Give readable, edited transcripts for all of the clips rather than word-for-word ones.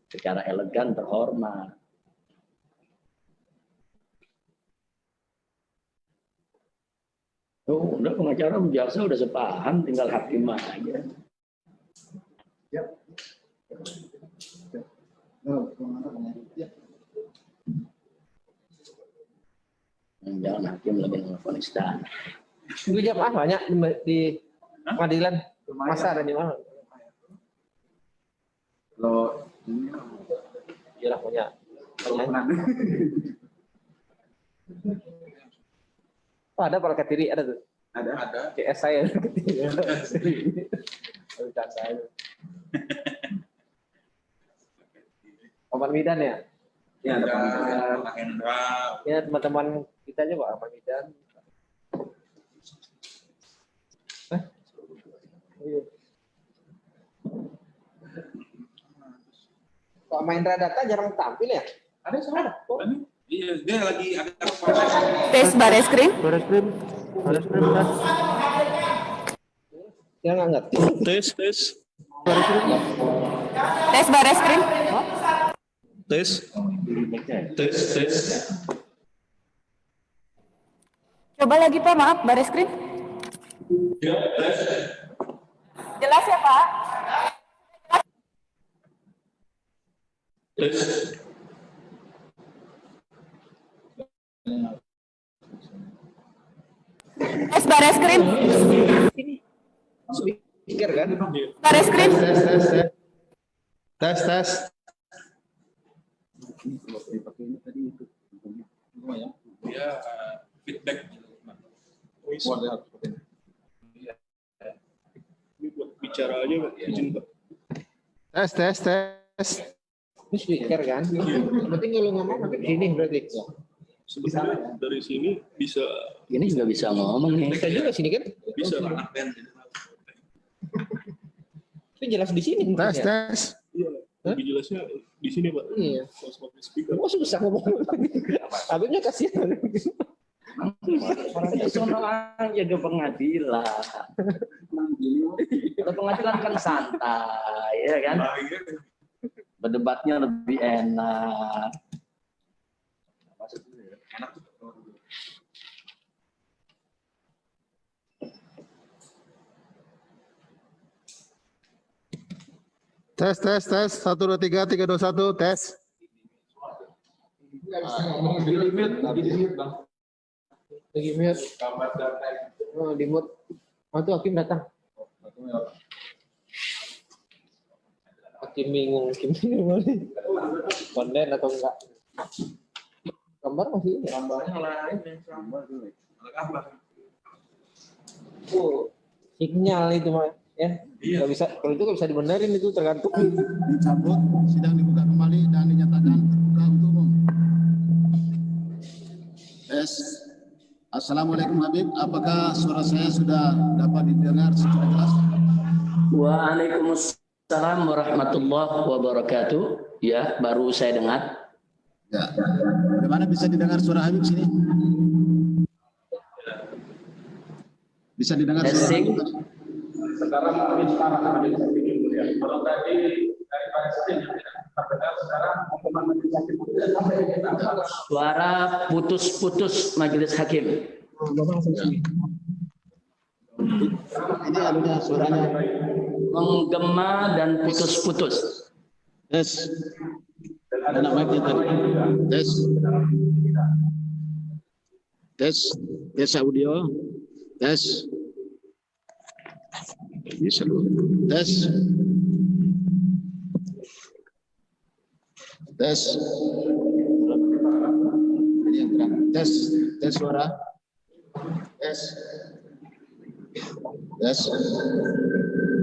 secara elegan, terhormat. Oh, udah pengacara jaksa udah sepaham, tinggal hakim aja. Ya. Jangan hakim lagi nelfon istana. Itu jam banyak di pengadilan. Masa ada di mana? Kalau ini Iya lah punya. Oh, ada para Ketiri, ada tuh. ada. CS saya Ketiri. Saya. Oman Midan ya? Ya, ada Pak Hendra. Ya teman-teman kita aja Pak Oman Midan. Iya. Pak Mahendra Data jarang tampil ya? Ada sama. Iya, dia lagi ada proses. Tes Bareskrim. Bareskrim. Tes. Dia nggak ngerti. Tes. Bareskrim. Tes Bareskrim. Tes. Coba lagi Pak, maaf Bareskrim. Ya, tes. Jelas ya Pak? Tes. Tes Bareskrim. Pikir kan? Bareskrim. Tes. Dia feedback. Ini buat bicara aja, Pak. Izin, Pak. Tes. Ini speaker kan? Yang penting kalau ngomong nanti di sini berarti. Sebenarnya dari sini bisa Ini juga bisa ngomong nih. Bisa juga sini kan? bisa Anak band. Itu jelas di sini. Tes. iya, lebih jelasnya di sini, Pak. Iya. Pas pakai speaker. Kok susah ngomong? Habibnya kasihan. Sono aja ke pengadilan. Kalau pengadilan kan santai, ya kan? Berdebatnya lebih enak. Tes. 1 2 3 3 2 1 tes. Lagi mute. Oh, di mute. Oh, tuh Hakim datang. Hakim bingung konten atau enggak. Gambar masih ini. Gambarnya lain. Oh, sinyal itu mah ya. Iya. Nggak bisa, kalau itu nggak bisa dibenerin, itu tergantung. Dicabut, sidang dibuka kembali dan dinyatakan terbuka untuk umum. Tes. Assalamualaikum Habib, apakah suara saya sudah dapat didengar secara jelas? Waalaikumsalam warahmatullahi wabarakatuh. Ya, baru saya dengar. Ya. Bagaimana bisa didengar suara Habib sini? Bisa didengar suara Testing. Habib? Sekarang kalau tadi dari Palestina terdengar sekarang Suara putus-putus majelis hakim. Ini alunya suaranya. Menggema dan putus-putus. Tes. Ada mic-nya tadi. Tes. Tes audio. Tes. Bisa dulu. Tes. Ini yang terang. Tes suara. Tes.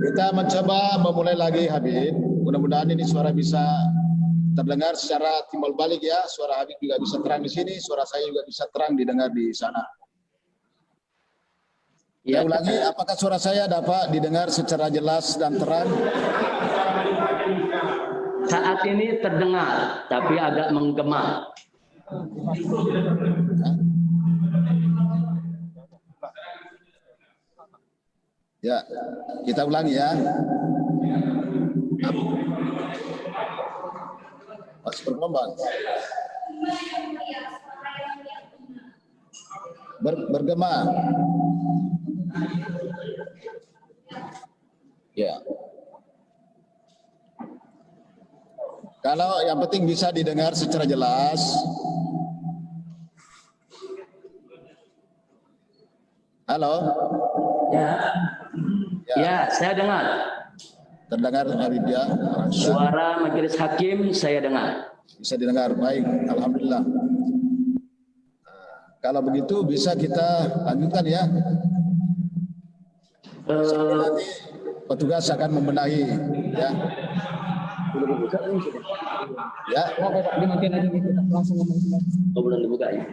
Kita mencoba memulai lagi Habib. Mudah-mudahan ini suara bisa terdengar secara timbal balik ya. Suara Habib juga bisa terang di sini, suara saya juga bisa terang didengar di sana. Ya, Saya ulangi, apakah suara saya dapat didengar secara jelas dan terang? saat ini terdengar, tapi agak menggema. Ya, kita ulangi ya. Terus bergelombang. Bergema. Ya. Kalau yang penting bisa didengar secara jelas. Halo. Ya. Ya, saya dengar. Terdengar Habib ya. Suara majelis hakim saya dengar. Bisa didengar, baik. Alhamdulillah. Kalau begitu bisa kita lanjutkan ya. Nanti petugas akan membenahi ya. Ya. Langsung ngomong. Oh, belum dibuka ya.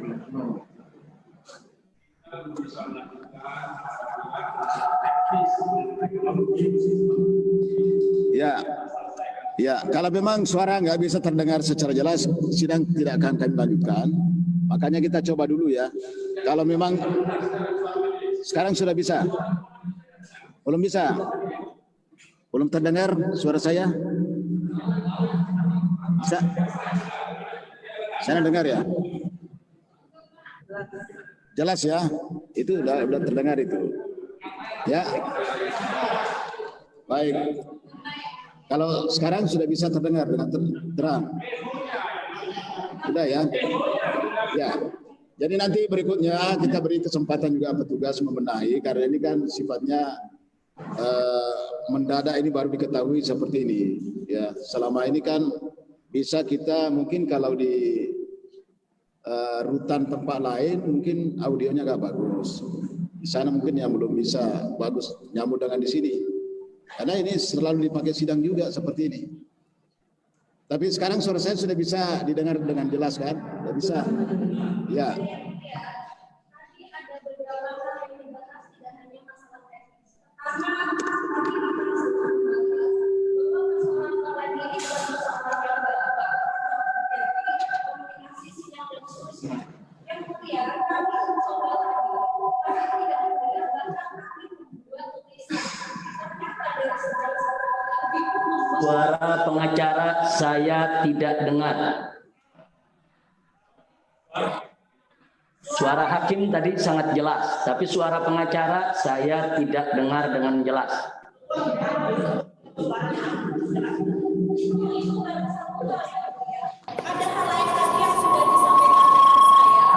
Ya, ya. Kalau memang suara nggak bisa terdengar secara jelas, sidang tidak akan kami lanjutkan. Makanya kita coba dulu ya. Kalau memang sekarang sudah bisa, belum bisa, belum terdengar suara saya. Bisa, saya dengar ya. Jelas ya, itu udah terdengar itu. Ya, baik. Kalau sekarang sudah bisa terdengar dengan terang. Sudah ya. Ya. Jadi nanti berikutnya kita beri kesempatan juga petugas membenahi karena ini kan sifatnya mendadak, ini baru diketahui seperti ini. Ya, selama ini kan bisa kita mungkin kalau di rutan tempat lain mungkin audionya nggak bagus. Di sana mungkin yang belum bisa bagus nyambung dengan di sini. Karena ini selalu dipakai sidang juga seperti ini. Tapi sekarang suara saya sudah bisa didengar dengan jelas kan? Sudah bisa. Ya. Suara pengacara saya tidak dengar. Suara hakim tadi sangat jelas, tapi suara pengacara saya tidak dengar dengan jelas. Ada hal lain lagi yang sudah disampaikan dengan saya,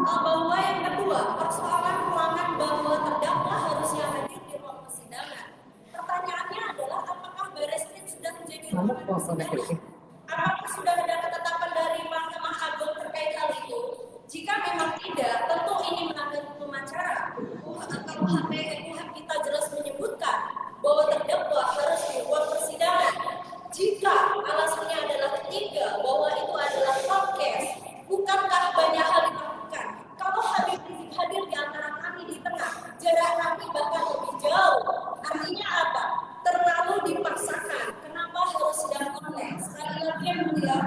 bahwa yang kedua, persoalan ruangan bahwa terdakwa harusnya hadir di ruang persidangan. Pertanyaannya adalah apakah Bareskrim sudah menjadi ruang persidangan? Apakah sudah ada ketetapan dari Mahkamah Agung terkait hal itu? Jika memang tidak, tentu ini melanggar hukum acara. KUHP kita jelas menyebutkan bahwa terdakwa harus di ruang persidangan. Jika alasannya adalah ketiga, bahwa itu adalah podcast, bukankah banyak hal dilakukan? Kalau Habib Rizik hadir di antara kami di tengah, jarak kami bahkan lebih jauh. Artinya apa? Terlalu dipaksakan. Kenapa harus sidang online? Sekali lagi yang mulia,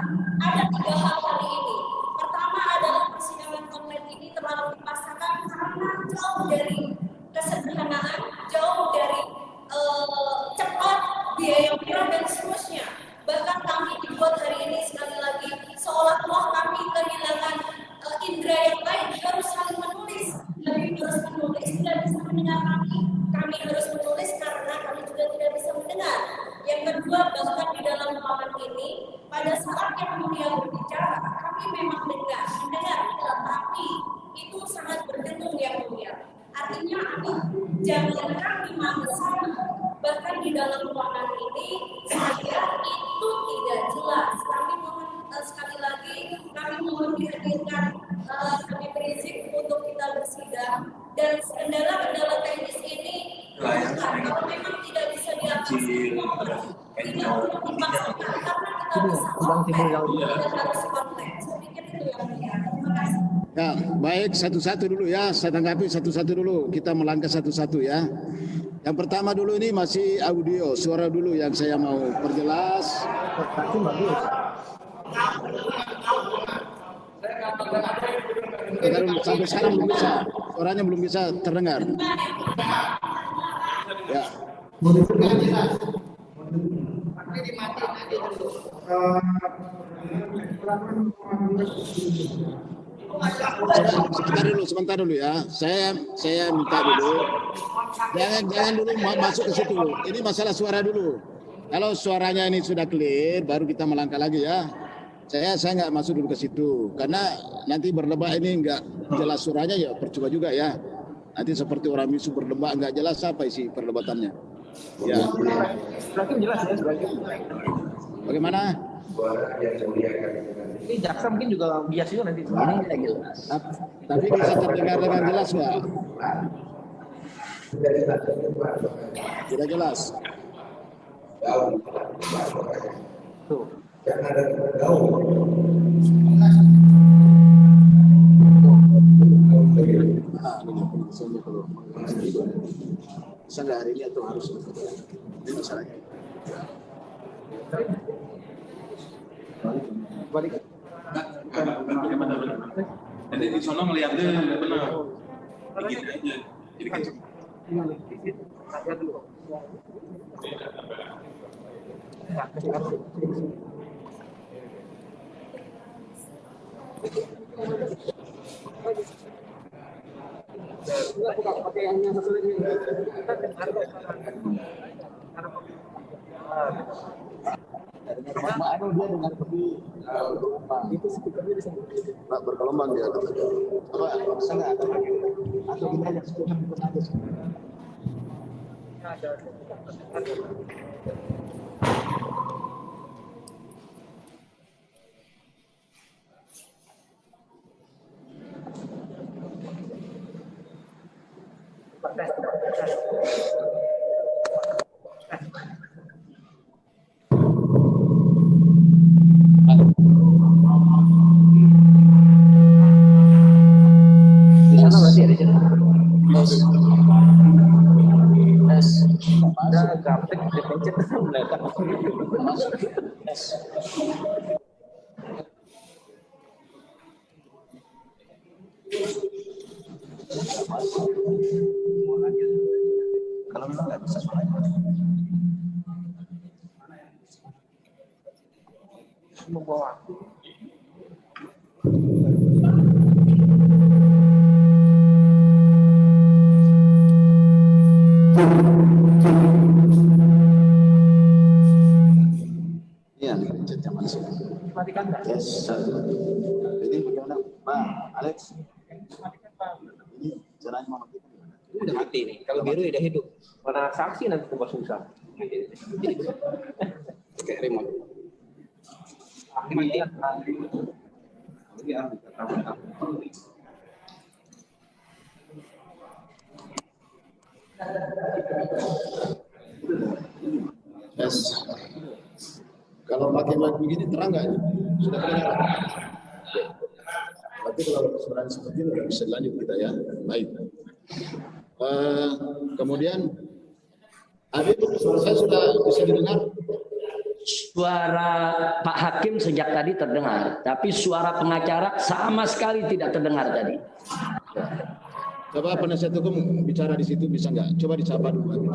ada tiga hal kali ini. Pertama adalah persidangan online ini terlalu dipaksakan karena jauh dari kesederhanaan, jauh dari cepat, biaya murah dan seterusnya. Bahkan kami dibuat hari ini sekali lagi seolah-olah kami kehilangan indera yang lain, harus saling menulis. Kami harus menulis, tidak bisa mendengar kami harus menulis karena kami juga tidak bisa mendengar. Yang kedua, bahkan di dalam ruangan ini pada saat yang mulia berbicara, kami memang mendengar, tetapi itu sangat berdengung yang mulia. Artinya apa? Jangankan di sana, bahkan di dalam ruangan ini saya itu tidak jelas. Kami mohon sekali lagi, kami mohon dihadirkan Habib Rizik untuk kita bersidang, dan kendala-kendala teknis ini kalau memang tidak bisa diatasi, tidak perlu dipaksakan karena kita bisa online dan harus online. Saya pikir itu yang mulia. Terima kasih. Ya, baik, satu-satu dulu ya, saya tanggapi satu-satu dulu, kita melangkah satu-satu ya. Yang pertama dulu ini masih audio, suara dulu yang saya mau perjelas. Sampai sekarang belum bisa, suaranya belum bisa terdengar. Ya. Sebentar dulu ya. Saya minta dulu. Jangan dulu masuk ke situ. Ini masalah suara dulu. Kalau suaranya ini sudah clear, baru kita melangkah lagi ya. Saya nggak masuk dulu ke situ karena nanti berdebat ini nggak jelas suaranya ya percuma juga ya. Nanti seperti orang bisu berdebat nggak jelas apa isi perdebatannya. Ya. Berarti jelas ya sebagai. Bagaimana? Ini jaksa mungkin juga bias juga nanti. Ini nggak jelas. Tapi bisa terdengar dengan jelas nggak? Tidak jelas. Tuh. Bisa nggak hari ini atau harus? Ini masalahnya. Balik. Bagaimana? Nanti di sono ngeliatnya benar. Begini aja. Ini kan Dia dengar lebih itu speakernya bergelombang dia katanya. Apa bisa nggak atau kita yang speaker bukan aja sih? Di sana berarti ada jelas. Ada gaptek dipencet belakang. Kalau memang nggak bisa suaranya. Membawa. Iya, chatnya masih. Matikan nggak? Yes. Jadi bagaimana, Bang Alex? Ini caranya mau matikan gimana? Ini udah mati nih. Kalau biru udah hidup. Mana saksi nanti tambah susah. Kayak remote. Yes. Kalau pakai mic begini terang nggak? Sudah kedengaran? Tapi kalau suaranya seperti ini bisa lanjut kita ya. Baik. Kemudian, Habib, suara saya sudah bisa didengar? Suara Pak Hakim sejak tadi terdengar, tapi suara pengacara sama sekali tidak terdengar tadi. Coba penasihat hukum bicara di situ bisa nggak? Coba disapa dulu.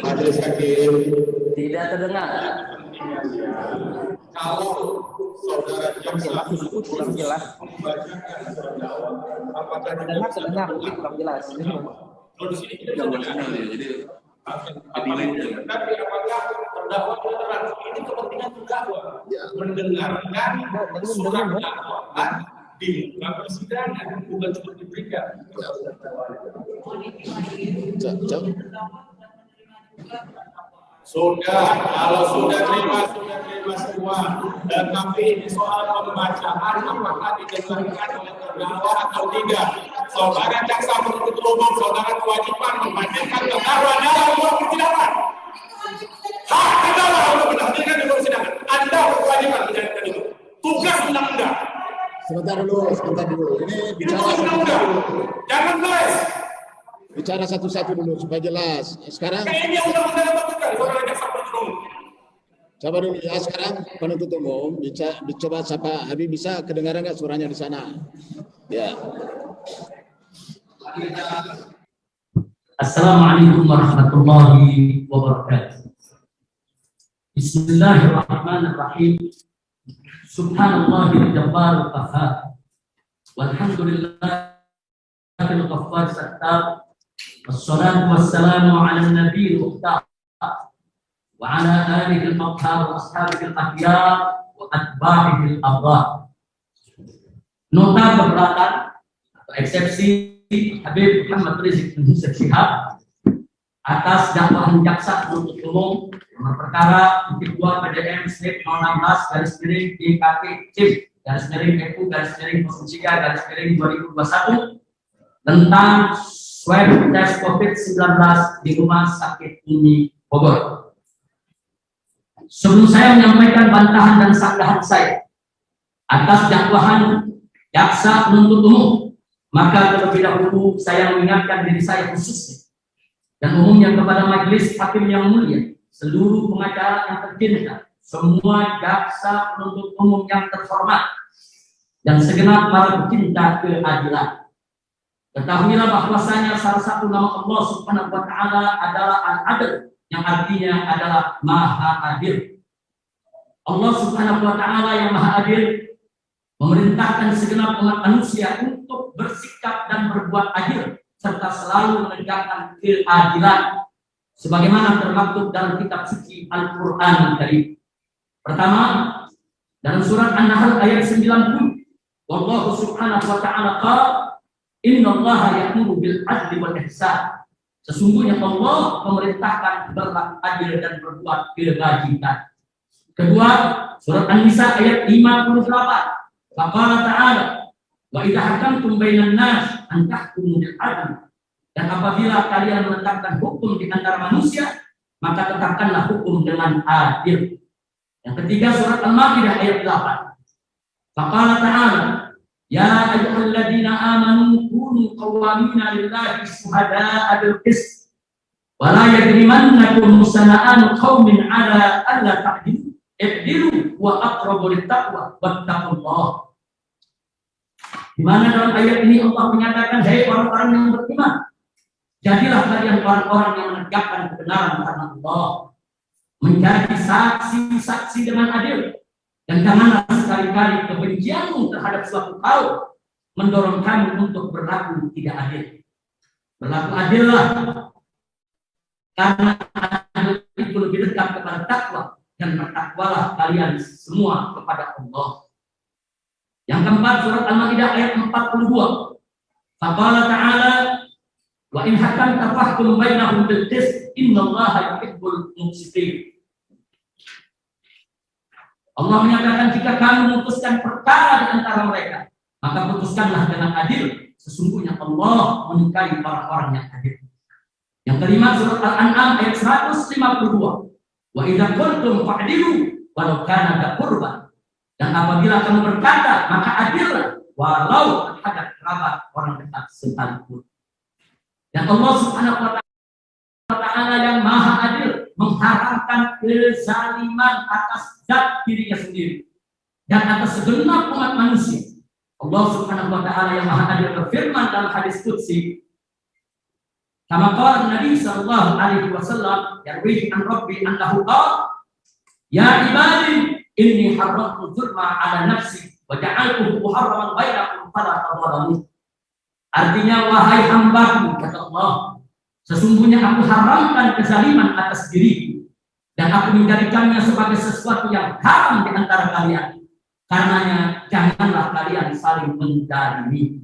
Majelis Hakim Tidak terdengar. kalau saudara jaksa Kurang jelas. apakah Terdengar, kurang jelas. kalau di sini kita sudah kenal ya, jadi tapi apakah terdakwa terang ini kepentingan terdakwa mendengarkan surat dakwaan di muka persidangan bukan seperti berikan. Sudah, kalau sudah terima semua. Tapi ini soal pembacaan apakah didengarkan oleh terdakwa atau tidak. Saudara jaksa penuntut umum, saudara kewajiban menghadirkan terdakwa dalam ruang persidangan. Hak terdakwa untuk menghadirkan di ruang persidangan. Anda berkewajiban menjalankan itu. Tugas undang-undang. Sebentar dulu. Ini Itu bicara tugas undang-undang. Jangan noise. bicara satu-satu dulu supaya jelas. Sekarang Kayak ini yang undang-undang yang tentukan, saudara jaksa penuntut umum. coba dulu ya, sekarang penuntut umum coba sapa Habib, bisa kedengaran nggak suaranya di sana? Ya. Assalamualaikum warahmatullahi wabarakatuh. Bismillahirrahmanirrahim. Subhanallahil jabbaril qahhar. Walhamdulillahil ghaffar sattar. Wassalatu wassalamu ala nabiyil mukhtar wa ala alihi al-athhar wa ashabihi al-akhyar wa atba'ihi al-abrar. Nota keberatan atau eksepsi Habib Muhammad Rizik bin Syihab atas dakwaan jaksa penuntut umum nomor perkara 2 PDM Slip 016 DKP CIP /EU /2021 tentang swab tes COVID-19 di Rumah Sakit Umi Bogor. Sebelum saya menyampaikan bantahan dan sanggahan saya atas dakwaan jaksa penuntut umum, maka terlebih dahulu saya mengingatkan diri saya khususnya dan umumnya kepada majelis hakim yang mulia, seluruh pengacara yang tercinta, semua jaksa penuntut umum yang terhormat, dan segenap para pecinta keadilan. Ketahuilah bahwasanya salah satu nama Allah Subhanahu wa taala adalah Al-Adil, yang artinya adalah Maha Adil. Allah Subhanahu wa taala yang Maha Adil memerintahkan segenap umat manusia untuk bersikap dan berbuat adil serta selalu menegakkan keadilan sebagaimana termaktub dalam kitab suci Al-Qur'an Karim. Pertama, dalam surat An-Nahl ayat 90, wallahu subhanahu wa ta'ala qala innallaha ya'muru bil adli wal ihsan. Sesungguhnya Allah memerintahkan berlaku adil dan berbuat kebajikan. Kedua, surat An-Nisa ayat 58. Faqala ta'ala wa idza hakamtum bainan nas an tahkumu bil adl. Dan apabila kalian menetapkan hukum di antara manusia, maka tetapkanlah hukum dengan adil. Yang ketiga, surat Al-Maidah ayat 8. Faqala ta'ala ya ayyuhalladzina amanu kunu qawwamina lillahi syuhada'a bil qist wa la yajrimannakum sana'anu qaumin 'ala alla ta'dilu i'dilu wa aqrabu lit-taqwa wattaqullah. Di mana dalam ayat ini Allah menyatakan, hai orang-orang yang beriman, jadilah kalian orang-orang yang menegakkan kebenaran karena Allah, menjadi saksi-saksi dengan adil, dan janganlah sekali-kali kebencianmu terhadap suatu kaum mendorong kamu untuk berlaku tidak adil. Berlaku adillah, karena adil itu lebih dekat kepada takwa, dan bertakwalah kalian semua kepada Allah. Yang keempat, surat Al-Maidah ayat 42. Faqala ta'ala wa in hakamta fahkum bainahum bil qist innallaha yuhibbul muqsitin. Allah menyatakan, jika kamu memutuskan perkara di antara mereka, maka putuskanlah dengan adil. Sesungguhnya Allah menyukai orang-orang yang adil. Yang kelima, surat Al-An'am ayat 152. Wa idza qultum fa'dilu walau kana dha qurba. Dan apabila kamu berkata, maka adillah walau terhadap kerabat orang dekat sekalipun. Dan Allah Subhanahu wa ta'ala yang Maha Adil mengharamkan kezaliman atas zat dirinya sendiri dan atas segenap umat manusia. Allah Subhanahu wa ta'ala yang Maha Adil berfirman dalam hadis qudsi, kama qala Nabi sallallahu alaihi wasallam yarwi an rabbi annahu qala ya ibadi inni haramtu dzulma ala nafsi wa ja'altuhu muharraman bainakum fala tadhalamu. Artinya, wahai hambaku, kata Allah, sesungguhnya aku haramkan kezaliman atas diriku dan aku menjadikannya sebagai sesuatu yang haram di antara kalian. Karenanya janganlah kalian saling menzalimi.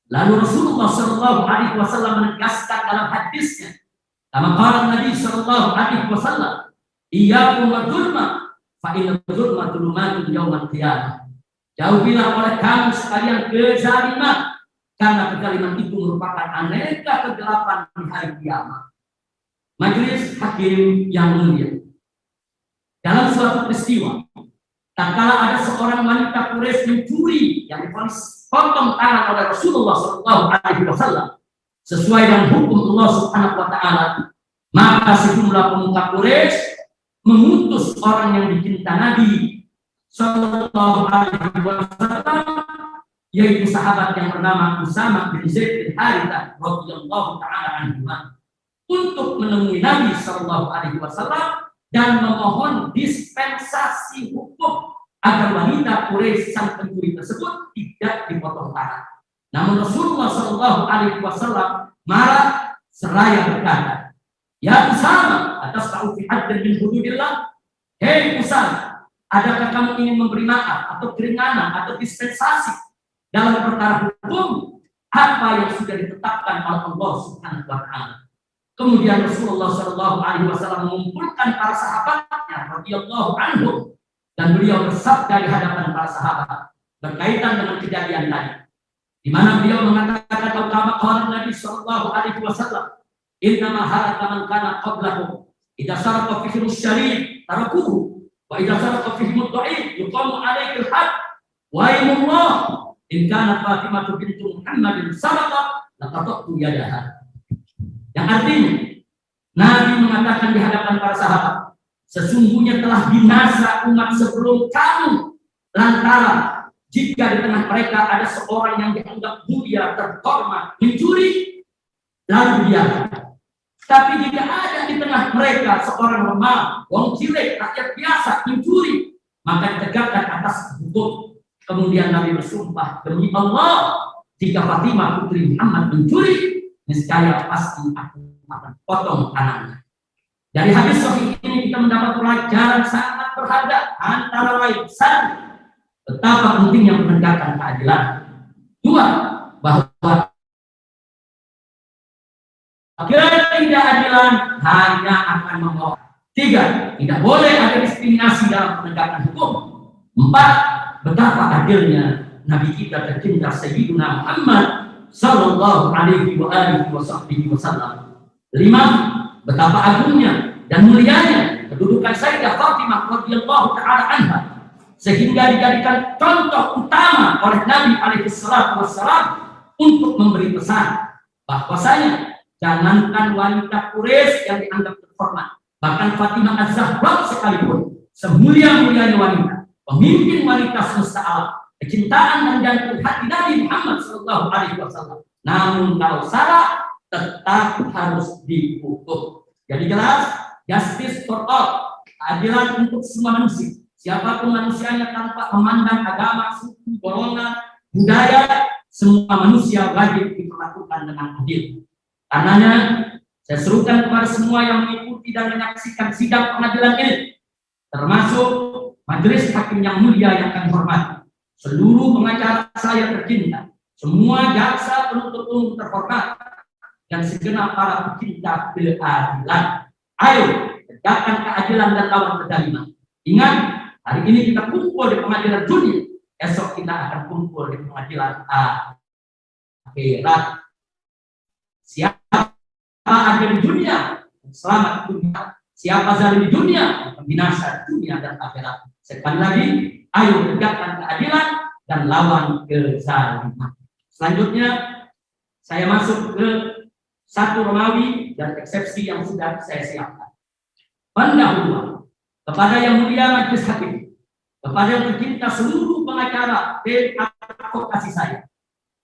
Lalu Rasulullah sallallahu alaihi wasallam menegaskan dalam hadisnya, kama qala Nabi sallallahu alaihi wasallam, iyyakum wadzulma fa inna dzulma dzulumatun yaumal qiyamah. Jauhilah oleh kamu sekalian kezaliman, karena kezaliman itu merupakan aneka kegelapan di hari kiamat. Majelis hakim yang mulia, dalam suatu peristiwa, tatkala ada seorang wanita Quraisy mencuri yang divonis potong tangan oleh Rasulullah SAW sesuai dengan hukum Allah Subhanahu wa ta'ala, maka sejumlah pemuka Quraisy mengutus orang yang dicinta Nabi Sallallahu Alaihi Wasallam yaitu sahabat yang bernama Usama bin Zaid bin Harithah radhiyallahu taala anhu, untuk menemui Nabi Shallallahu Alaihi Wasallam dan memohon dispensasi hukum agar wanita Quraisy sang pencuri tersebut tidak dipotong tangan. Namun Rasulullah Shallallahu Alaihi Wasallam marah seraya berkata, "Ya Usama, atas ta'u fi haddin min hududillah." Hei Usama, adakah kamu ingin memberi maaf atau keringanan atau dispensasi dalam perkara hukum apa yang sudah ditetapkan oleh Allah Subhanahu wa taala? Kemudian Rasulullah Shallallahu Alaihi Wasallam mengumpulkan para sahabatnya radhiyallahu anhum dan beliau bersabda di hadapan para sahabat berkaitan dengan kejadian tadi, di mana beliau mengatakan bahwa qala Nabi Shallallahu Alaihi Wasallam, "Innama halaka man kana qablakum idza saraqa fihi syarif tarakuhu wa idza saraqa fihi mudha'if yuqamu alaihi al-had wa imullah in kana Fatimah bintu Muhammadin saraqat laqattu yadaha." Yang artinya Nabi mengatakan di hadapan para sahabat, sesungguhnya telah binasa umat sebelum kamu lantaran jika di tengah mereka ada seorang yang dianggap mulia terhormat mencuri lalu dia. Tapi jika ada di tengah mereka seorang lemah, wong cilik, rakyat biasa mencuri, maka ditegakkan atas hukum. Kemudian Nabi bersumpah, demi Allah, jika Fatimah putri Muhammad mencuri, niscaya pasti aku akan potong tangannya. Dari hadis sahih ini kita mendapat pelajaran sangat berharga, antara lain satu, betapa pentingnya menegakkan keadilan. Dua, bahwa ketidakadilan hanya akan membawa. Tiga, tidak boleh ada diskriminasi dalam penegakan hukum. Empat, betapa adilnya Nabi kita tercinta Sayyidina Muhammad Sallallahu Alaihi Wasallam. Lima, betapa agungnya dan mulianya kedudukan Sayyidah Fatimah radhiyallahu taala anha sehingga dijadikan contoh utama oleh Nabi alaihi salatu wassalam untuk memberi pesan bahwasanya jangankan wanita Quraisy yang dianggap terhormat, bahkan Fatimah Az-Zahra sekalipun semulia-mulianya wanita, pemimpin wanita semesta alam, kecintaan dan jantung hati Nabi Muhammad Sallallahu Alaihi Wasallam. Namun kalau salah tetap harus dihukum. Jadi jelas, justice for all, keadilan untuk semua manusia. Siapapun manusianya tanpa memandang agama, suku, golongan, budaya, semua manusia wajib diperlakukan dengan adil. Karenanya saya serukan kepada semua yang mengikuti dan menyaksikan sidang pengadilan ini, termasuk majelis hakim yang mulia yang kami hormati, seluruh pengacara saya tercinta, semua jaksa penuntut umum terhormat, dan segenap para pecinta keadilan. Ayo tegakkan keadilan dan lawan kezaliman. Ingat, hari ini kita kumpul di pengadilan dunia, esok kita akan kumpul di pengadilan akhirat. Siapa adil di dunia, selamat di dunia. Siapa zalim di dunia, binasa di dunia dan akhirat. Sekali lagi, ayo tegakkan keadilan dan lawan kezaliman. Selanjutnya, saya masuk ke 1 Romawi dan eksepsi yang sudah saya siapkan. Pendahuluan kepada yang mulia majelis hakim, kepada yang tercinta seluruh pengacara dan advokasi saya,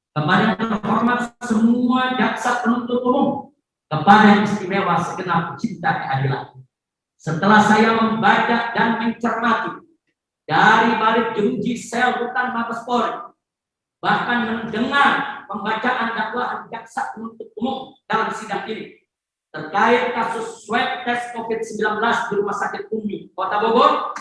kepada yang terhormat semua jaksa penuntut umum, kepada yang istimewa segenap pecinta keadilan. Setelah saya membaca dan mencermati dari balik jeruji sel rutan Mabes Polri, bahkan mendengar pembacaan dakwaan jaksa penuntut umum dalam sidang ini terkait kasus swab tes COVID-19 di Rumah Sakit Umi, Kota Bogor,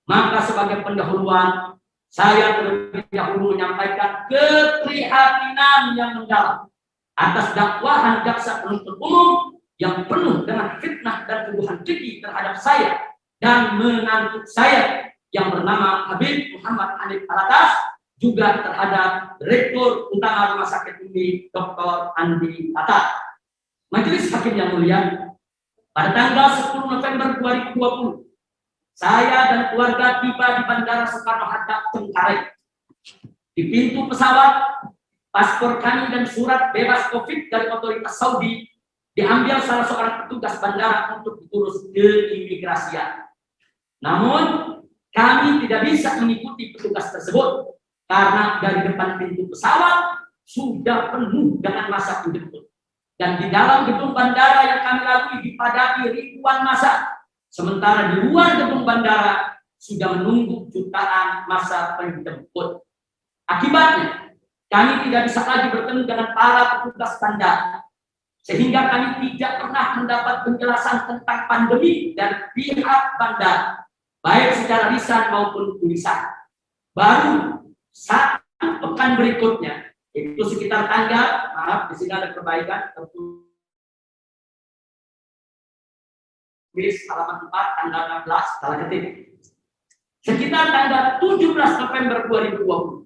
maka sebagai pendahuluan saya terlebih dahulu menyampaikan keprihatinan yang mendalam atas dakwaan jaksa penuntut umum yang penuh dengan fitnah dan tuduhan keji terhadap saya dan menantu saya yang bernama Habib Muhammad Hanif Alatas, juga terhadap Direktur Utama Rumah Sakit Umi Dr. Andi Tata. Majelis Hakim yang mulia, pada tanggal 10 November 2020, saya dan keluarga tiba di Bandara Soekarno-Hatta, Cengkareng. Di pintu pesawat, paspor kami dan surat bebas COVID dari otoritas Saudi diambil salah seorang petugas bandara untuk diurus ke imigrasian. Namun, kami tidak bisa mengikuti petugas tersebut karena dari depan pintu pesawat sudah penuh dengan massa penjemput. Dan di dalam gedung bandara yang kami lalui dipadati ribuan massa. Sementara di luar gedung bandara sudah menunggu jutaan massa penjemput. Akibatnya, kami tidak bisa lagi bertemu dengan para petugas bandara. Sehingga kami tidak pernah mendapat penjelasan tentang pandemi dari pihak bandara, baik secara lisan maupun tulisan. Baru satu pekan berikutnya, itu sekitar tanggal, maaf di sini ada perbaikan, tertulis halaman 4 tanggal 16, salah ketik. Sekitar tanggal 17 November 2020.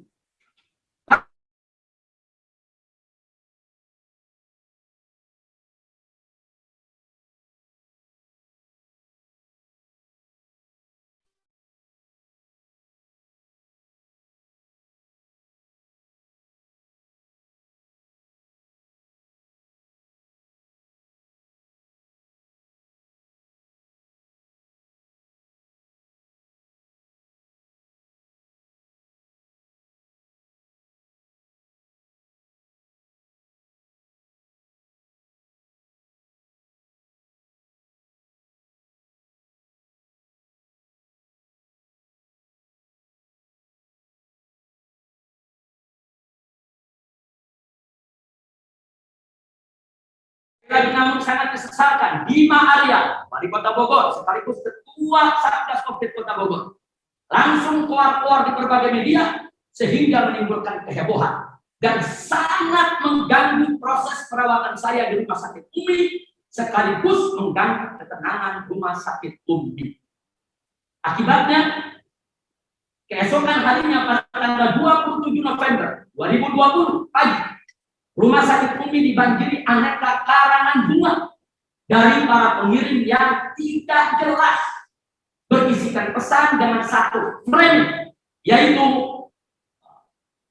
Namun sangat disesalkan, Bima Arya, Wali Kota Bogor, sekaligus Ketua Satgas Covid Kota Bogor, langsung keluar-keluar di berbagai media sehingga menimbulkan kehebohan dan sangat mengganggu proses perawatan saya di Rumah Sakit Umi, sekaligus mengganggu ketenangan Rumah Sakit Umi. Akibatnya, keesokan harinya pada tanggal 27 November 2020 pagi, Rumah Sakit Umi dibanjiri aneka karangan bunga dari para pengirim yang tidak jelas, berisikan pesan dengan satu frame, yaitu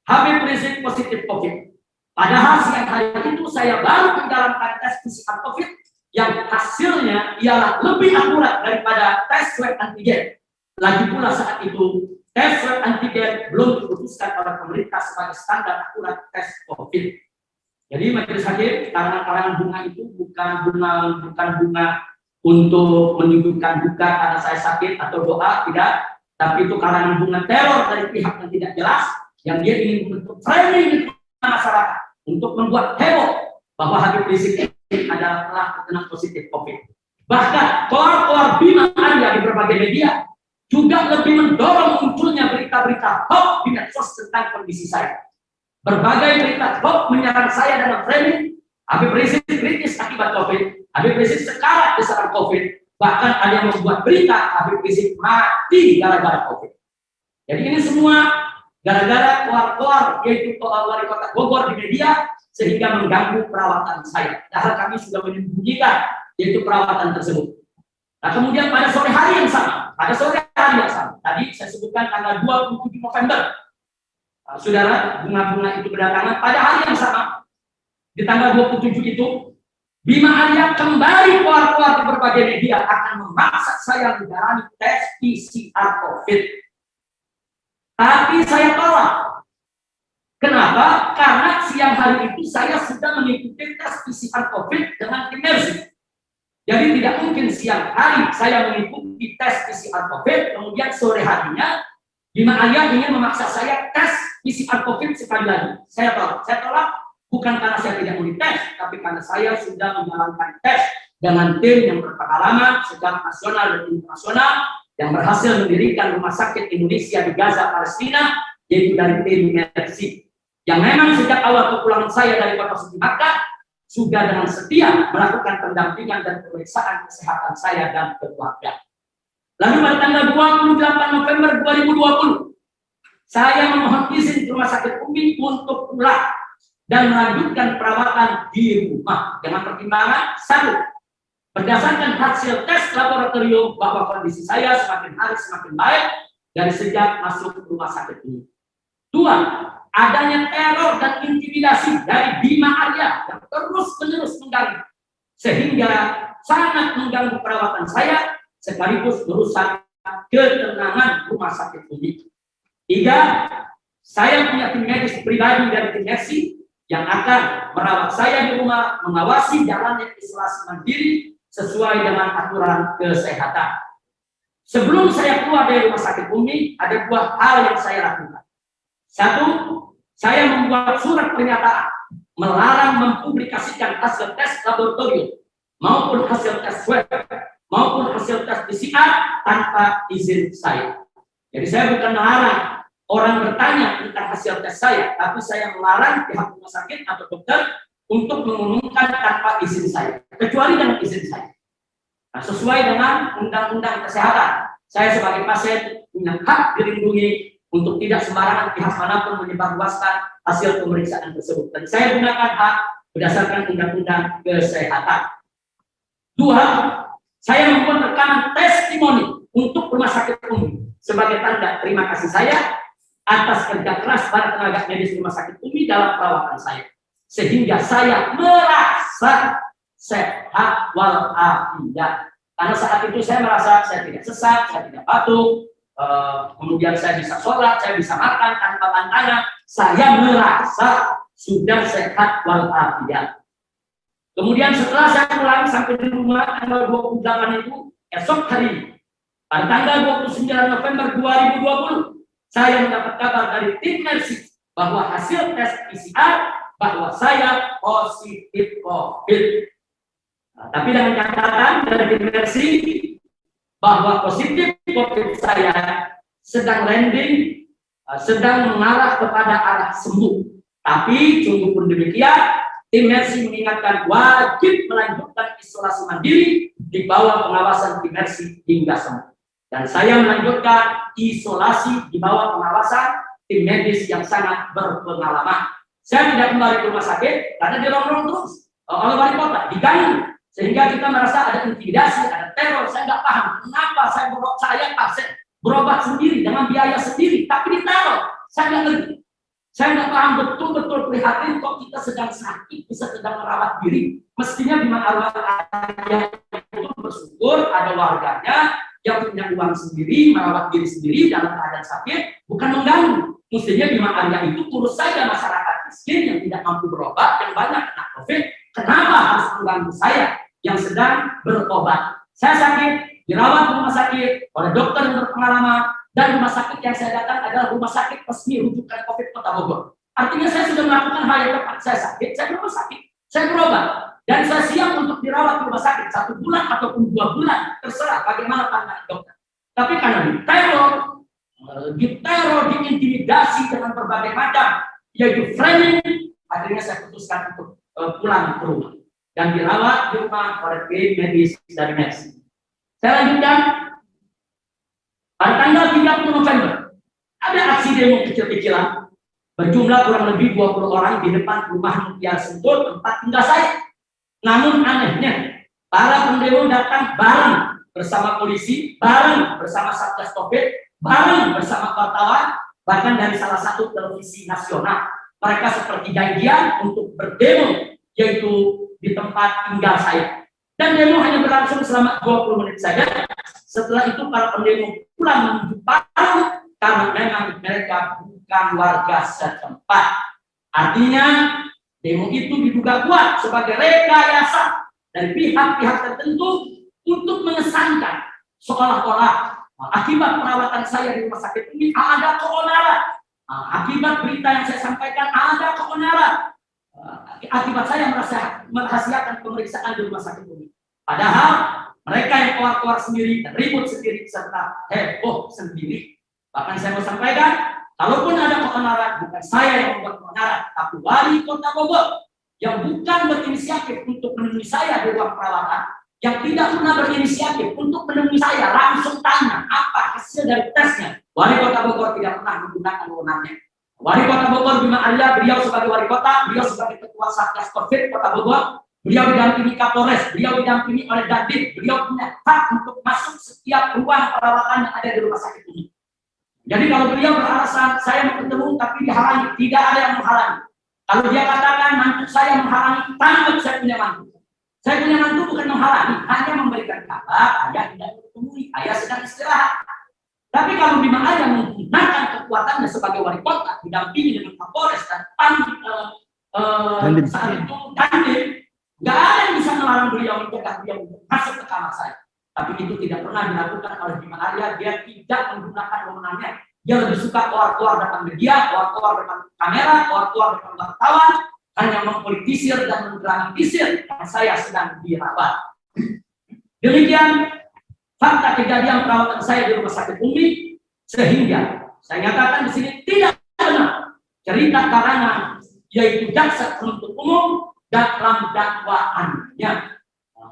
Habib Rizik positif COVID. Padahal siang hari itu saya baru menjalankan tes PCR COVID yang hasilnya ialah lebih akurat daripada tes swab antigen. Lagi pula saat itu tes swab antigen belum diputuskan oleh pemerintah sebagai standar akurat tes COVID. Jadi majelis hakim, karangan-karangan bunga itu bukan bunga untuk menunjukkan duka karena saya sakit atau doa, tidak. Tapi itu karangan bunga teror dari pihak yang tidak jelas, yang dia ingin membentuk framing di masyarakat untuk membuat heboh bahwa Habib Rizik adalah telah terkena positif COVID. Bahkan keluar Bima Arya di berbagai media juga lebih mendorong munculnya berita-berita hoax di medsos tentang kondisi saya. Berbagai berita hoax menyerang saya dalam framing, Habib Rizik kritis akibat COVID, Habib Rizik sekarat diserang COVID, bahkan ada yang membuat berita Habib Rizik mati gara-gara COVID. Jadi ini semua gara-gara keluar yaitu Wali Kota Bogor di media sehingga mengganggu perawatan saya. Padahal kami sudah menyembunyikan yaitu perawatan tersebut. Nah kemudian pada sore hari yang sama, tadi saya sebutkan tanggal 27 November. Saudara, bunga-bunga itu berdatangan pada hari yang sama. Di tanggal 27 itu, Bima Arya kembali keluar di berbagai media akan memaksa saya menjalani tes PCR COVID. Tapi saya tolak. Kenapa? Karena siang hari itu saya sudah mengikuti tes PCR COVID dengan imersi. Jadi tidak mungkin siang hari saya mengikuti tes PCR COVID, kemudian sore harinya Bima Arya ingin memaksa saya tes PCR COVID sekali lagi. Saya tolak bukan karena saya tidak mau dites, tapi karena saya sudah menjalankan tes dengan tim yang berpengalaman secara nasional dan internasional yang berhasil mendirikan Rumah Sakit Indonesia di Gaza, Palestina, yaitu dari tim Mercy. Yang memang sejak awal kepulangan saya dari Kota Suci Makkah sudah dengan setia melakukan pendampingan dan pemeriksaan kesehatan saya dan keluarga. Lalu pada tanggal 28 November 2020, saya memohon izin ke Rumah Sakit Umi untuk pulang dan melanjutkan perawatan di rumah dengan pertimbangan satu, berdasarkan hasil tes laboratorium bahwa kondisi saya semakin hari semakin baik dari sejak masuk Rumah Sakit ini. Dua, adanya teror dan intimidasi dari Bima Arya yang terus-menerus mengganggu sehingga sangat mengganggu perawatan saya sekaligus merusak ketenangan Rumah Sakit Umi. Tiga, Saya punya tim medis pribadi dari tim Mercy yang akan merawat saya di rumah, mengawasi jalannya isolasi mandiri sesuai dengan aturan kesehatan. Sebelum saya keluar dari rumah sakit Umi, ada 2 hal yang saya lakukan. 1, saya membuat surat pernyataan melarang mempublikasikan hasil tes laboratorium maupun hasil tes swab maupun hasil tes PCR tanpa izin saya. Jadi saya bukan melarang orang bertanya tentang hasil tes saya, tapi saya melarang pihak rumah sakit atau dokter untuk mengumumkan tanpa izin saya, kecuali dengan izin saya. Nah, sesuai dengan undang-undang kesehatan, saya sebagai pasien punya hak dilindungi untuk tidak sembarangan pihak manapun menyebarluaskan hasil pemeriksaan tersebut. Dan saya gunakan hak berdasarkan undang-undang kesehatan. 2, saya membuat rekaman testimoni untuk rumah sakit Umi sebagai tanda terima kasih saya atas kerja keras para tenaga medis rumah sakit Umi dalam perawatan saya, sehingga saya merasa sehat walafiat. Karena saat itu saya merasa saya tidak sesak, saya tidak batuk, kemudian saya bisa sholat, saya bisa makan tanpa tantangan. Saya merasa sudah sehat walafiat. Kemudian setelah saya pulang sampai di rumah tanggal 28 itu, esok hari pada tanggal 29 November 2020, saya mendapat kabar dari tim Mercy bahwa hasil tes PCR bahwa saya positif COVID. Nah, tapi dengan catatan dari tim Mercy bahwa positif COVID saya sedang landing, sedang mengarah kepada arah sembuh. Tapi sungguh pun demikian, tim Mercy mengingatkan wajib melanjutkan isolasi mandiri di bawah pengawasan tim Mercy hingga sembuh. Dan saya melanjutkan isolasi di bawah pengawasan tim medis yang sangat berpengalaman. Saya tidak kembali ke rumah sakit karena dirongrong terus oleh wali kota, diganggu. Sehingga kita merasa ada intimidasi, ada teror. Saya nggak paham kenapa saya pasien berobat sendiri dengan biaya sendiri, tapi diteror. Saya nggak ngerti. Saya nggak paham betul-betul prihatin kok kita sedang sakit, bisa sedang merawat diri. Mestinya Bima Arwah itu bersyukur ada warganya yang punya uang sendiri, merawat diri sendiri dalam keadaan sakit, bukan mengganggu. Mestinya Bima Arya itu urus saja masyarakat miskin yang tidak mampu berobat, yang banyak kena COVID. Kenapa harus mengganggu saya yang sedang berobat? Saya sakit, dirawat di rumah sakit oleh dokter yang berpengalaman, dan rumah sakit yang saya datang adalah rumah sakit resmi rujukan COVID Kota Bogor. Artinya saya sudah melakukan hal yang tepat. Saya sakit, saya ke rumah sakit, saya berobat, dan saya siap untuk dirawat di rumah sakit 1 bulan ataupun 2 bulan, terserah bagaimana pandangan dokter. Tapi karena diteror, diintimidasi dengan berbagai macam, yaitu framing, akhirnya saya putuskan untuk pulang ke rumah dan dirawat di rumah oleh tim medis dari Mercy. Saya lanjutkan. Pada tanggal 30 November, ada aksi demo kecil-kecilan berjumlah kurang lebih 20 orang di depan rumah Mutiara Sentul, tempat tinggal saya. Namun anehnya, para pendemo datang bareng bersama polisi, bareng bersama Satgas COVID, bareng bersama wartawan, bahkan dari salah satu televisi nasional. Mereka seperti janjian untuk berdemo, yaitu di tempat tinggal saya. Dan demo hanya berlangsung selama 20 menit saja. Setelah itu para pendemo pulang menuju Palu karena memang mereka bukan warga setempat. Artinya demo itu diduga kuat sebagai rekayasa dari pihak-pihak tertentu untuk mengesankan seolah-olah akibat perawatan saya di rumah sakit ini ada keonaran. Akibat berita yang saya sampaikan ada keonaran. Akibat saya merahasiakan pemeriksaan di rumah sakit ini. Padahal mereka yang keluar-keluar sendiri dan ribut sendiri serta heboh sendiri. Bahkan saya mau sampaikan, kalaupun ada keonaran, bukan saya yang membuat keonaran, tapi wali Kota Bogor yang bukan berinisiatif untuk menemui saya di ruang perawatan, yang tidak pernah berinisiatif untuk menemui saya, langsung tanya apa hasil dari tesnya. Wali Kota Bogor tidak pernah menggunakan wewenangnya. Wali Kota Bogor Bima Arya, beliau sebagai wali kota, beliau sebagai ketua Satgas COVID Kota Bogor, beliau didampingi Kapolres, beliau didampingi oleh Dandim, beliau punya hak untuk masuk setiap ruang perawatan yang ada di rumah sakit ini. Jadi kalau beliau beralasan saya mau ketemu tapi dihalangi, tidak ada yang menghalangi. Kalau dia katakan mantu saya menghalangi, tanggung saya punya mantu. Saya punya mantu bukan menghalangi, hanya memberikan kabar ayah tidak bertemu, ayah sedang istirahat. Tapi kalau Bima Arya menggunakan kekuatannya sebagai wali kota, didampingi dengan Kapolres dan saat itu Dandim, nggak ada yang bisa melarang beliau mencegah dia untuk masuk ke kamar saya. Tapi itu tidak pernah dilakukan oleh Bima Arya. Dia tidak menggunakan wewenangnya. Dia lebih suka keluar-keluar depan media, keluar-keluar depan kamera, keluar-keluar depan wartawan, hanya mempolitisir dan mendramatisir yang saya sedang dirawat. Demikian fakta kejadian perawatan saya di Rumah Sakit Umi, sehingga saya nyatakan di sini tidak benar cerita karangan yaitu jaksa penuntut umum dalam dakwaannya.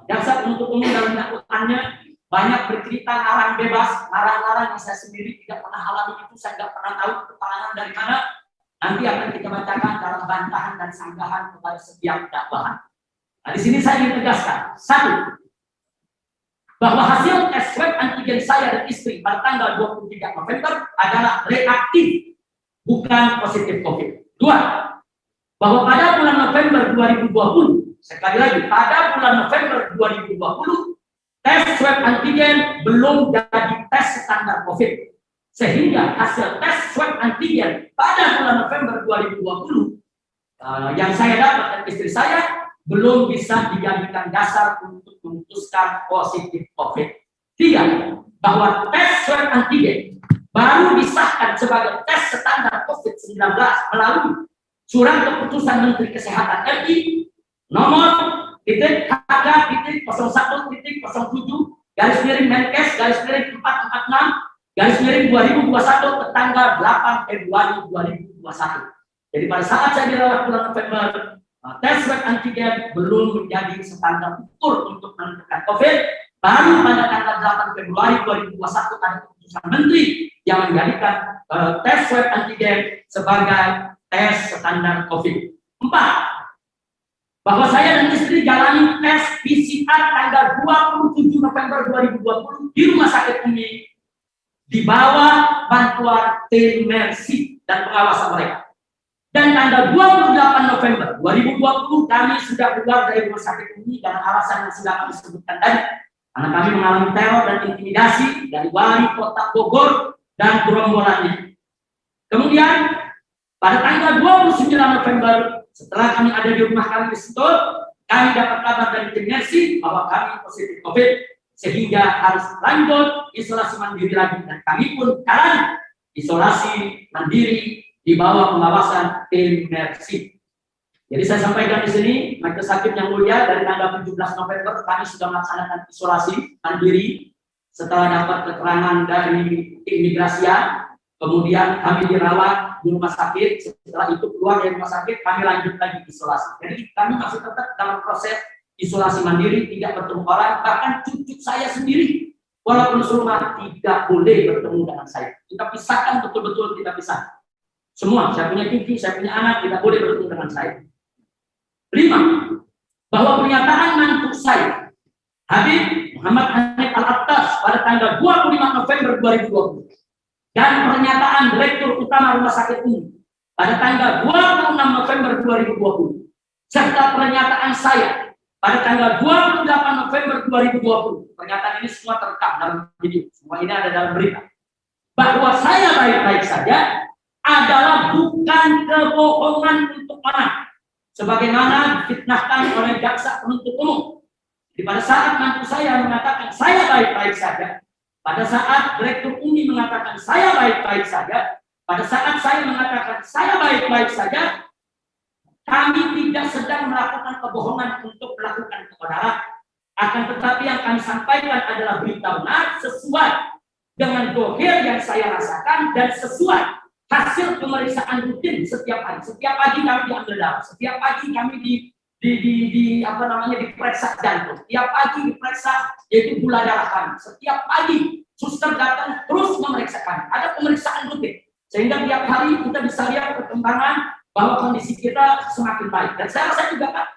Jaksa penuntut umum dalam dakwaannya banyak bercerita ngarang bebas, ngarang-ngarang yang saya sendiri tidak pernah alami itu, saya tidak pernah tahu keterangan dari mana. Nanti akan kita bacakan dalam bantahan dan sanggahan kepada setiap dakwaan. Nah, di sini saya ingin tegaskan, satu, bahwa hasil tes swab antigen saya dan istri pada tanggal 23 November adalah reaktif, bukan positif COVID. Dua, bahwa pada bulan November 2020, sekali lagi, pada bulan November 2020, tes swab antigen belum jadi tes standar COVID. Sehingga hasil tes swab antigen pada bulan November 2020 yang saya dapat dari istri saya belum bisa dijadikan dasar untuk memutuskan positif COVID. Tiga, bahwa tes swab antigen baru disahkan sebagai tes standar COVID-19 melalui Surat Keputusan Menteri Kesehatan RI nomor HK-01.07 /Menkes /446/2021 tanggal 8 Februari 2021. Jadi pada saat saya dirawat bulan November, tes swab antigen belum menjadi standar ukur untuk menentukan COVID. Baru pada tanggal 8 Februari 2021 ada keputusan Menteri yang menjadikan tes swab antigen sebagai tes standar COVID. 4. Bahwa saya dan istri jalani tes PCR tanggal 27 November 2020 di Rumah Sakit Umi di bawah bantuan tim Mercy dan pengawasan mereka. Dan tanggal 28 November 2020 kami sudah keluar dari Rumah Sakit Umi dengan alasan yang sudah kami sebutkan tadi. Karena kami mengalami teror dan intimidasi dari wali kota Bogor dan gerombolannya. Kemudian pada tanggal 29 November, setelah kami ada di rumah kami di Sentul, kami dapat kabar dari tim Mercy bahwa kami positif COVID, sehingga harus lanjut isolasi mandiri lagi, dan kami pun jalan isolasi mandiri di bawah pengawasan tim Mercy. Jadi saya sampaikan di sini, Majelis Hakim yang mulia, dari tanggal 17 November kami sudah melaksanakan isolasi mandiri setelah dapat keterangan dari imigrasian. Kemudian kami dirawat di rumah sakit. Setelah itu keluar dari rumah sakit, kami lanjut lagi isolasi. Jadi kami masih tetap dalam proses isolasi mandiri, tidak bertemu orang. Bahkan cucu saya sendiri, walaupun rumah, tidak boleh bertemu dengan saya. Kita pisahkan, betul-betul kita pisah. Semua, saya punya cucu, saya punya anak, tidak boleh bertemu dengan saya. 5. Bahwa pernyataan mantu saya, Habib Muhammad Hanif Al-Attas, pada tanggal 25 November 2020, dan pernyataan Direktur Utama Rumah Sakit Umi pada tanggal 26 November 2020, serta pernyataan saya pada tanggal 28 November 2020, pernyataan ini semua terekam dalam video, semua ini ada dalam berita, bahwa saya baik-baik saja adalah bukan kebohongan untuk orang, sebagaimana difitnahkan oleh jaksa penuntut umum. Di pada saat mantu saya mengatakan saya baik-baik saja, pada saat Direktur Umi mengatakan saya baik-baik saja, pada saat saya mengatakan saya baik-baik saja, kami tidak sedang melakukan kebohongan untuk melakukan kebenaran. Akan tetapi yang kami sampaikan adalah berita benar sesuai dengan dohir yang saya rasakan dan sesuai hasil pemeriksaan rutin setiap hari. Setiap pagi kami diambil darah, setiap pagi kami diperiksa jantung, setiap pagi diperiksa yaitu gula darah kami, setiap pagi suster datang terus memeriksa kami, ada pemeriksaan rutin, sehingga tiap hari kita bisa lihat perkembangan bahwa kondisi kita semakin baik. Dan saya rasa juga kan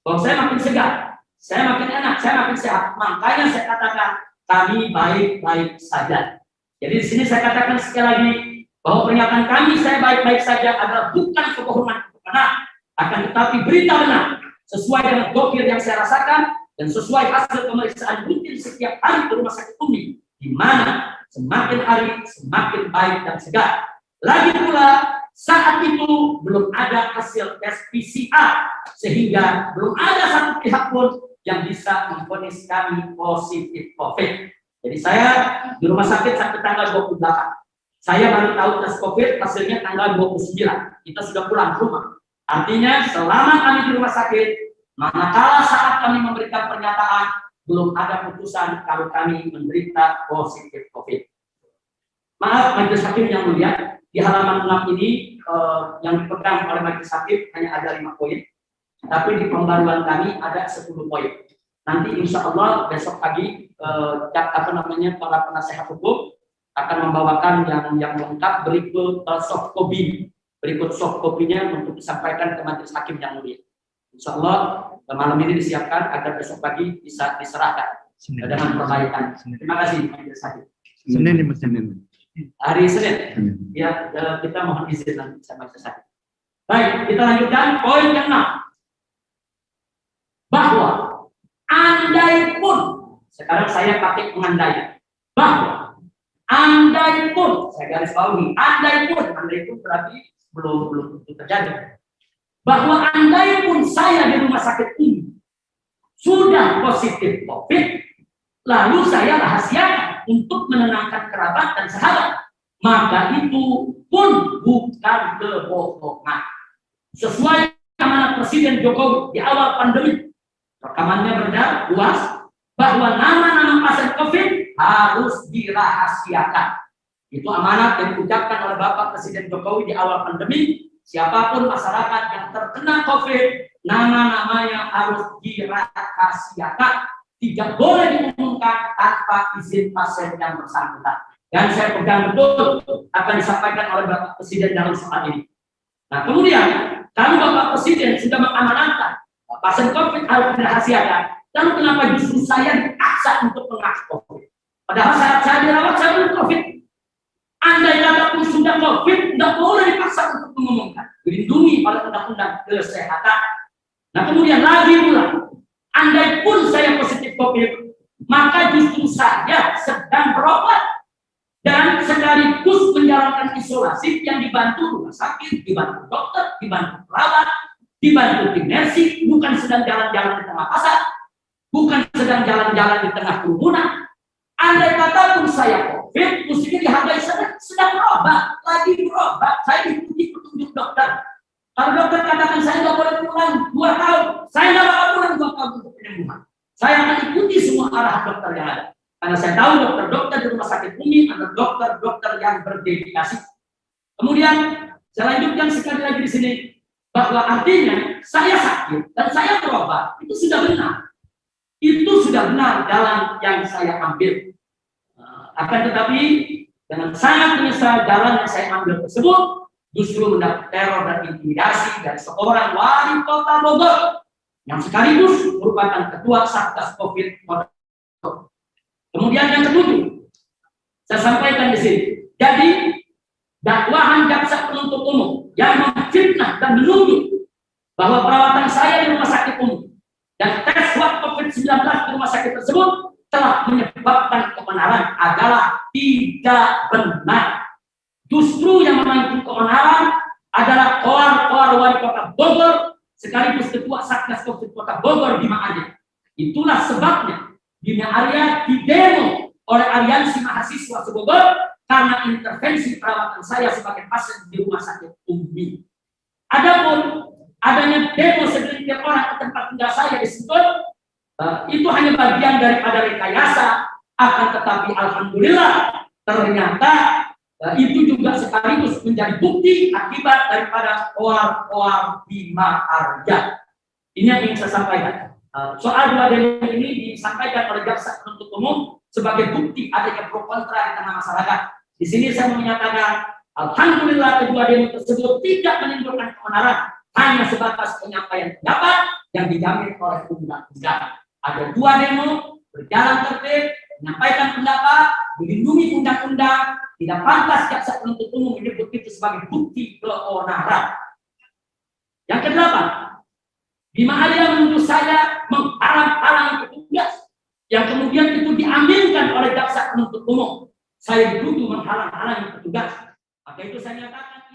bahwa saya makin segar, saya makin enak, saya makin sehat. Makanya saya katakan kami baik-baik saja. Jadi di sini saya katakan sekali lagi bahwa pernyataan kami saya baik-baik saja adalah bukan kebohongan benar, akan tetapi berita benar sesuai dengan dohir yang saya rasakan dan sesuai hasil pemeriksaan rutin setiap hari di Rumah Sakit Umi, di mana semakin hari semakin baik dan segar. Lagi pula saat itu belum ada hasil tes PCR, sehingga belum ada satu pihak pun yang bisa memvonis kami positif COVID. Jadi saya di rumah sakit sampai tanggal 28. Saya baru tahu tes COVID hasilnya tanggal 29. Kita sudah pulang ke rumah. Artinya selama kami di rumah sakit, manakala saat kami memberikan pernyataan, belum ada putusan kalau kami menderita positif COVID. Maaf majelis hakim yang mulia, di halaman 6 ini yang dipegang oleh majelis hakim hanya ada 5 poin, tapi di pembaruan kami ada 10 poin. Nanti insya Allah besok pagi para penasehat hukum akan membawakan yang lengkap berikut soft copy, berikut soft copy-nya untuk disampaikan ke majelis hakim yang mulia. Insya Allah malam ini disiapkan agar besok pagi bisa diserahkan dengan perbaikan. Terima kasih majelis hakim. Senin. Hari Senin. Ya, kita mohon izin nanti sama majelis hakim. Baik, kita lanjutkan poin yang 6. Bahwa andai pun, sekarang saya pakai pengandaian, bahwa andai pun, saya garis bawahi, andai pun berarti belum terjadi. Bahwa andai pun saya di rumah sakit ini sudah positif COVID, lalu saya rahasiakan untuk menenangkan kerabat dan sahabat, maka itu pun bukan kebohongan. Sesuai amanat Presiden Jokowi di awal pandemi, rekamannya beredar luas bahwa nama-nama pasien COVID harus dirahasiakan. Itu amanat yang diucapkan oleh Bapak Presiden Jokowi di awal pandemi. Siapapun masyarakat yang terkena COVID, nama-namanya harus dirahasiakan. Tidak boleh diumumkan tanpa izin pasien yang bersangkutan. Dan saya pegang betul akan disampaikan oleh Bapak Presiden dalam soal ini. Nah kemudian, kalau Bapak Presiden sudah mengamanatkan pasien COVID harus dirahasiakan, lalu kenapa justru saya dipaksa untuk mengaku COVID? Padahal saat saya dirawat, saya belum COVID. Andai kata pun sudah COVID, tidak boleh dipaksa untuk mengumumkan. Dilindungi oleh undang-undang kesehatan. Nah kemudian lagi pula, andai pun saya positif COVID, maka justru saya sedang berobat dan sekaligus menjalankan isolasi yang dibantu rumah sakit, dibantu dokter, dibantu perawat, dibantu tim nursing, bukan sedang jalan-jalan di tengah pasar, bukan sedang jalan-jalan di tengah kerumunan. Andai kata pun saya COVID, mestinya dihargai sedang berobat, lagi berobat, saya diikuti petunjuk dokter. Kalau dokter katakan saya nggak boleh pulang 2 tahun, saya nggak bakal pulang 2 tahun untuk penyembuhan. Saya akan ikuti semua arahan dokter yang ada. Karena saya tahu dokter-dokter di rumah sakit Umi adalah dokter-dokter yang berdedikasi. Kemudian saya lanjutkan sekali lagi di sini bahwa artinya saya sakit dan saya berobat itu sudah benar. Itu sudah benar jalan yang saya ambil. Akan tetapi dengan sangat menyesal jalan yang saya ambil tersebut justru mendapat teror dan intimidasi dari seorang wali kota Bogor yang sekaligus merupakan ketua Satgas COVID. Kemudian yang ketujuh, saya sampaikan di sini. Jadi dakwahan jaksa penuntut umum yang memfitnah dan menuduh bahwa perawatan saya di rumah sakit umum dan tes swab COVID-19 di rumah sakit tersebut telah menyebabkan kebenaran adalah tidak benar. Justru yang memancing kebenaran adalah koar wali kota Bogor sekaligus ketua Satgas COVID Kota Bogor Bima Arya. Itulah sebabnya Bima Arya didemo oleh Aliansi Mahasiswa Bogor karena intervensi perawatan saya sebagai pasien di rumah sakit Umi. Adapun adanya demo segelintir orang ke tempat tinggal saya di Sentul, itu hanya bagian daripada rekayasa. Akan tetapi alhamdulillah ternyata itu juga sekaligus menjadi bukti akibat daripada koar Bima Arya. Ini yang ingin saya sampaikan. Soal 2 demo ini disampaikan oleh jaksa penuntut umum sebagai bukti adanya pro kontra di tengah masyarakat. Di sini saya menyatakan alhamdulillah kedua demo tersebut tidak menimbulkan kebenaran, hanya sebatas penyampaian pendapat yang dijamin oleh undang-undang. Ada 2 demo berjalan tertib, menyampaikan pendapat, dilindungi undang-undang. Tidak pantas jaksa penuntut umum menyebut itu sebagai bukti keonaran. Yang ke-8, Bima Arya menuduh saya menghalang-halangi petugas yang kemudian itu diambilkan oleh jaksa penuntut umum. saya dituduh menghalang-halangi petugas, maka itu saya nyatakan